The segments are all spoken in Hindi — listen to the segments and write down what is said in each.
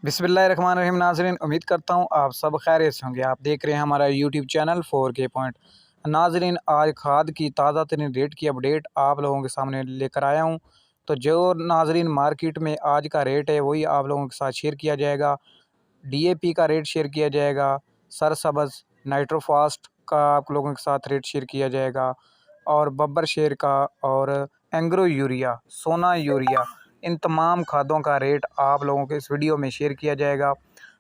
बिस्मिल्लाहिर्रहमानिर्रहीम। नाज़रीन, उम्मीद करता हूँ आप सब खैरियत से होंगे। आप देख रहे हैं हमारा यूट्यूब चैनल 4K पॉइंट। नाज़रीन, आज खाद की ताज़ा तरीन रेट की अपडेट आप लोगों के सामने लेकर आया हूँ। तो जो नाज़रीन मार्केट में आज का रेट है वही आप लोगों के साथ शेयर किया जाएगा। DAP का रेट शेयर किया जाएगा, सरसब्ज़ नाइट्रोफास्ट का आप लोगों के साथ रेट शेयर किया जाएगा, और बब्बर शेर का, और एंग्रो यूरिया, सोना यूरिया, इन तमाम खादों का रेट आप लोगों के इस वीडियो में शेयर किया जाएगा।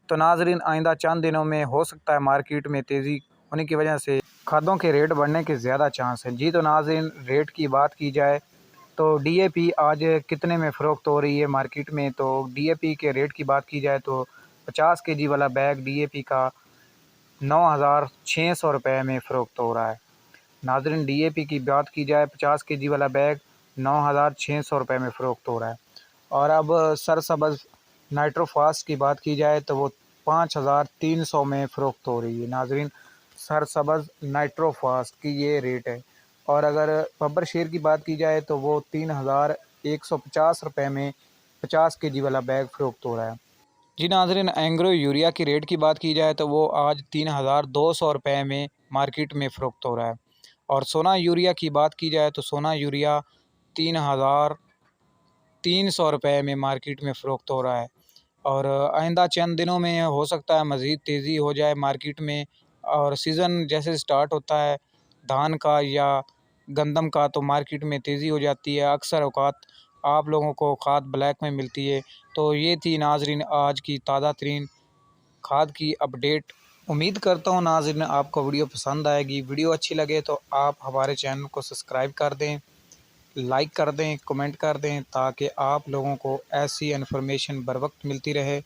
तो नाज़रीन, आइंदा चंद दिनों में हो सकता है मार्केट में तेज़ी होने की वजह से खादों के रेट बढ़ने के ज़्यादा चांस हैं जी। तो नाज़रीन, रेट की बात की जाए तो DAP आज कितने में फ़रोख्त हो रही है मार्केट में। तो DAP के रेट की बात की जाए तो 50 kg वाला बैग DAP का 9,600 रुपये में फ़रोख्त हो रहा है। नाज़रीन, DAP की बात की जाए 50 kg वाला बैग 9,600 रुपये में फ़रोख्त हो रहा है। और अब सरसब्ज़ नाइट्रोफास्ट की बात की जाए तो वो 5,300 में फ़रोख्त हो रही है। नाज़रीन, सरसब्ज़ नाइट्रोफास्ट की ये रेट है। और अगर बब्बर शेर की बात की जाए तो वो 3,150 रुपये में 50 kg वाला बैग फ़रोख्त हो रहा है जी। नाज़रीन, एंग्रो यूरिया की रेट की बात की जाए तो वो आज 3,200 रुपये में मार्केट में फ़रोख्त हो रहा है। और सोना यूरिया की बात की जाए तो सोना यूरिया 3,300 रुपये में मार्केट में फ़रोख्त हो रहा है। और आइंदा चंद दिनों में हो सकता है मज़ीद तेज़ी हो जाए मार्केट में। और सीज़न जैसे स्टार्ट होता है धान का या गंदम का तो मार्केट में तेज़ी हो जाती है। अक्सर औक़ात आप लोगों को खाद ब्लैक में मिलती है। तो ये थी नाज़रीन आज की ताज़ा तरीन खाद की अपडेट। उम्मीद करता हूँ नाज़रीन आपको वीडियो पसंद आएगी। वीडियो अच्छी लगे तो आप हमारे चैनल को सब्सक्राइब कर दें, लाइक कर दें, कमेंट कर दें, ताकि आप लोगों को ऐसी इन्फॉर्मेशन बर वक्त मिलती रहे।